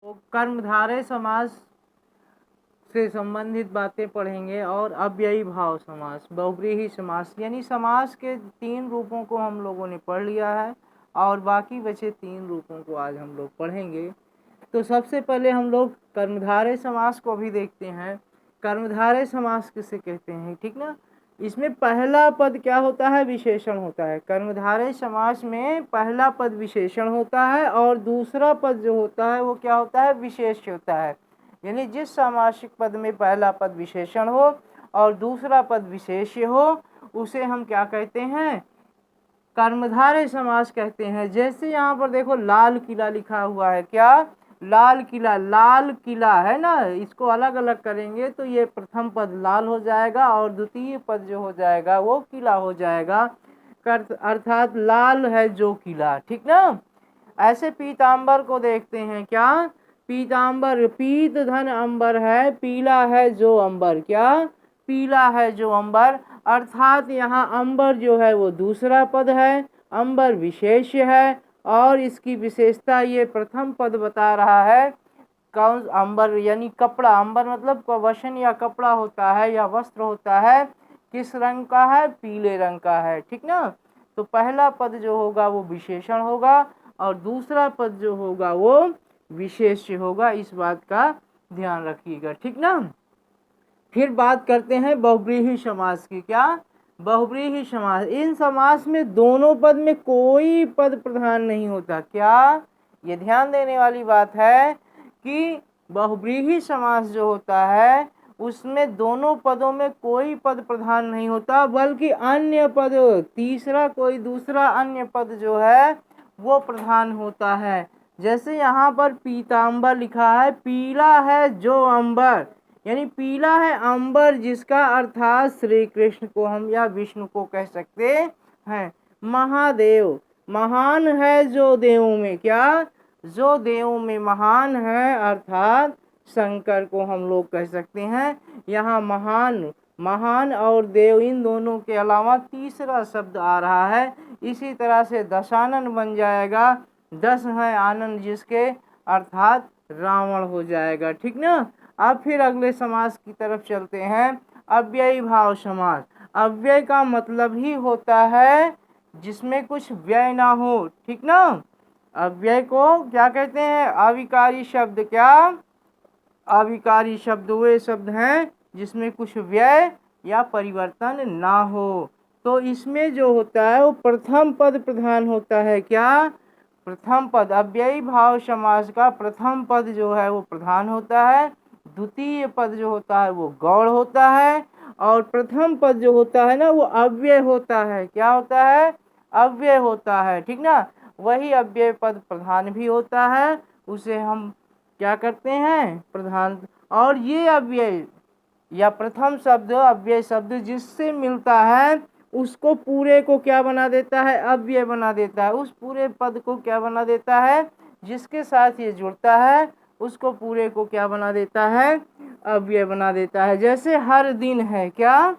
तो कर्मधारय समास से संबंधित बातें पढ़ेंगे और अव्ययी भाव समास, बहुव्रीहि समास, यानी समास के 3 रूपों को हम लोगों ने पढ़ लिया है और बाकी बचे 3 रूपों को आज हम लोग पढ़ेंगे। तो सबसे पहले हम लोग कर्मधारय समास को भी देखते हैं। कर्मधारय समास किसे कहते हैं, ठीक ना। इसमें पहला पद क्या होता है, विशेषण होता है। कर्मधारय समास में पहला पद विशेषण होता है और दूसरा पद जो होता है वो क्या होता है, विशेष होता है। यानी जिस सामासिक पद में पहला पद विशेषण हो और दूसरा पद विशेष्य हो उसे हम क्या कहते हैं, कर्मधारय समास कहते हैं। जैसे यहाँ पर देखो लाल किला लिखा हुआ है, क्या, लाल किला, लाल किला है ना, इसको अलग अलग करेंगे तो ये प्रथम पद लाल हो जाएगा और द्वितीय पद जो हो जाएगा वो किला हो जाएगा, अर्थात लाल है जो किला, ठीक ना। ऐसे पीतांबर को देखते हैं, क्या, पीतांबर, पीत धन अंबर है, पीला है जो अंबर, क्या, पीला है जो अंबर, अर्थात यहाँ अंबर जो है वो दूसरा पद है, अंबर विशेष है और इसकी विशेषता ये प्रथम पद बता रहा है। कौन, अंबर यानी कपड़ा, अंबर मतलब वसन या कपड़ा होता है या वस्त्र होता है, किस रंग का है, पीले रंग का है, ठीक ना। तो पहला पद जो होगा वो विशेषण होगा और दूसरा पद जो होगा वो विशेष्य होगा, इस बात का ध्यान रखिएगा, ठीक ना। फिर बात करते हैं बहुव्रीहि समास की, क्या, बहुव्रीहि समास। इन समास में दोनों पद में कोई पद प्रधान नहीं होता, क्या, ये ध्यान देने वाली बात है कि बहुव्रीहि समास जो होता है उसमें दोनों पदों में कोई पद प्रधान नहीं होता, बल्कि अन्य पद, तीसरा कोई दूसरा अन्य पद जो है वो प्रधान होता है। जैसे यहाँ पर पीतांबर लिखा है, पीला है जो अंबर, यानी पीला है अंबर जिसका अर्थात श्री कृष्ण को हम या विष्णु को कह सकते हैं। महादेव, महान है जो देवों में, क्या, जो देवों में महान है अर्थात शंकर को हम लोग कह सकते हैं। यहाँ महान, महान और देव इन दोनों के अलावा तीसरा शब्द आ रहा है, इसी तरह से दशानन बन जाएगा, 10 है आनंद जिसके, अर्थात रावण हो जाएगा, ठीक ना। अब फिर अगले समास की तरफ चलते हैं, अव्ययी भाव समास। अव्यय का मतलब ही होता है जिसमें कुछ व्यय ना हो, ठीक ना। अव्यय को क्या कहते हैं, अविकारी शब्द, क्या, अविकारी शब्द वे शब्द हैं जिसमें कुछ व्यय या परिवर्तन ना हो। तो इसमें जो होता है वो प्रथम पद प्रधान होता है, क्या, प्रथम पद, अव्ययी भाव समास का प्रथम पद जो है वो प्रधान होता है, द्वितीय पद जो होता है वो गौड़ होता है और प्रथम पद जो होता है ना वो अव्यय होता है, क्या होता है, अव्यय होता है, ठीक ना। वही अव्यय पद प्रधान भी होता है, उसे हम क्या करते हैं, प्रधान। और ये अव्यय या प्रथम शब्द, अव्यय शब्द जिससे मिलता है उसको पूरे को क्या बना देता है, अव्यय बना देता है। उस पूरे पद को क्या बना देता है, जिसके साथ ये जुड़ता है उसको पूरे को क्या बना देता है, अव्यय बना देता है। जैसे हर दिन है, क्या,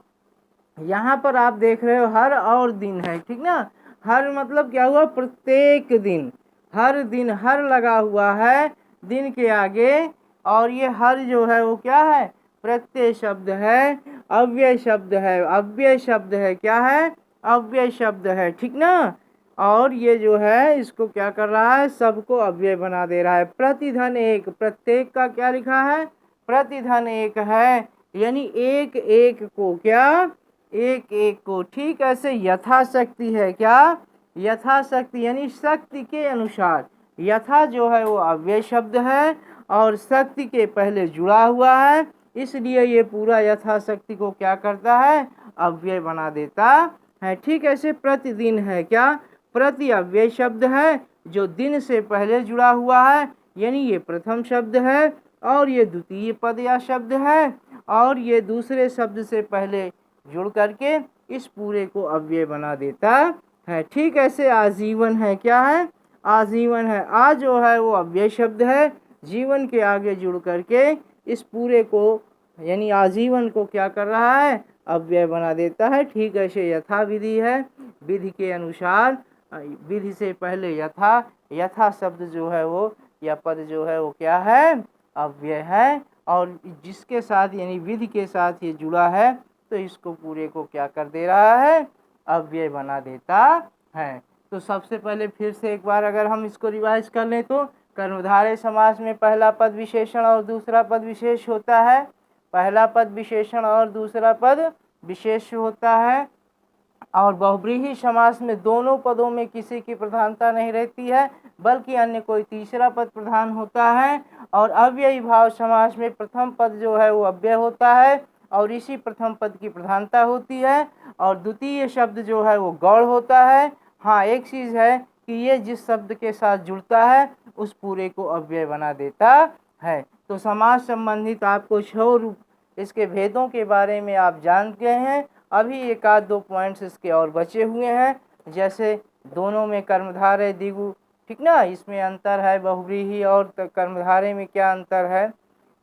यहाँ पर आप देख रहे हो हर और दिन है, ठीक ना। हर मतलब क्या हुआ, प्रत्येक दिन, हर दिन, हर लगा हुआ है दिन के आगे और ये हर जो है वो क्या है, प्रत्यय शब्द है, अव्यय शब्द है, अव्यय शब्द है, क्या है, अव्यय शब्द है, ठीक ना। और ये जो है इसको क्या कर रहा है, सबको अव्यय बना दे रहा है। प्रतिधन एक, प्रत्येक का क्या लिखा है, प्रतिधन एक है, यानी एक एक को, क्या, एक एक को, ठीक ऐसे यथाशक्ति है, क्या, यथाशक्ति यानी शक्ति के अनुसार। यथा जो है वो अव्यय शब्द है और शक्ति के पहले जुड़ा हुआ है, इसलिए ये पूरा यथाशक्ति को क्या करता है, अव्यय बना देता है। ठीक ऐसे प्रतिदिन है, क्या, प्रति अव्यय शब्द है जो दिन से पहले जुड़ा हुआ है, यानी ये प्रथम शब्द है और ये द्वितीय पद या शब्द है और ये दूसरे शब्द से पहले जुड़ करके इस पूरे को अव्यय बना देता है। ठीक ऐसे आजीवन है, क्या है, आजीवन है, आ जो है वो अव्यय शब्द है, जीवन के आगे जुड़ करके इस पूरे को यानी आजीवन को क्या कर रहा है, अव्यय बना देता है। ठीक ऐसे यथा विधि है, विधि के अनुसार, विधि से पहले यथा, यथा शब्द जो है वो यह पद जो है वो क्या है, अव्यय है। और जिसके साथ यानी विधि के साथ ये जुड़ा है तो इसको पूरे को क्या कर दे रहा है, अव्यय बना देता है। तो सबसे पहले फिर से एक बार अगर हम इसको रिवाइज कर लें तो कर्मधारय समास में पहला पद विशेषण और दूसरा पद विशेष होता है। पहला पद विशेषण और दूसरा पद विशेष होता है। और बहुव्रीहि समास में दोनों पदों में किसी की प्रधानता नहीं रहती है, बल्कि अन्य कोई तीसरा पद प्रधान होता है। और अव्ययी भाव समास में प्रथम पद जो है वो अव्यय होता है और इसी प्रथम पद की प्रधानता होती है, और द्वितीय शब्द जो है वो गौड़ होता है। हाँ, एक चीज़ है कि ये जिस शब्द के साथ जुड़ता है उस पूरे को अव्यय बना देता है। तो समास संबंधित आपको 6 रूप इसके भेदों के बारे में आप जान गए हैं। अभी एक आध दो पॉइंट्स इसके और बचे हुए हैं, जैसे दोनों में कर्मधारय द्विगु, ठीक ना, इसमें अंतर है, बहुव्रीहि और कर्मधारय में क्या अंतर है।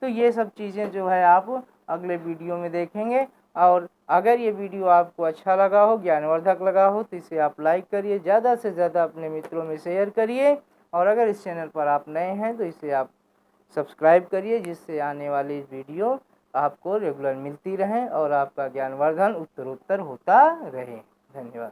तो ये सब चीज़ें जो है आप अगले वीडियो में देखेंगे। और अगर ये वीडियो आपको अच्छा लगा हो, ज्ञानवर्धक लगा हो, तो इसे आप लाइक करिए, ज़्यादा से ज़्यादा अपने मित्रों में शेयर करिए। और अगर इस चैनल पर आप नए हैं तो इसे आप सब्सक्राइब करिए, जिससे आने वाली वीडियो आपको रेगुलर मिलती रहें और आपका ज्ञानवर्धन उत्तरोत्तर होता रहे। धन्यवाद।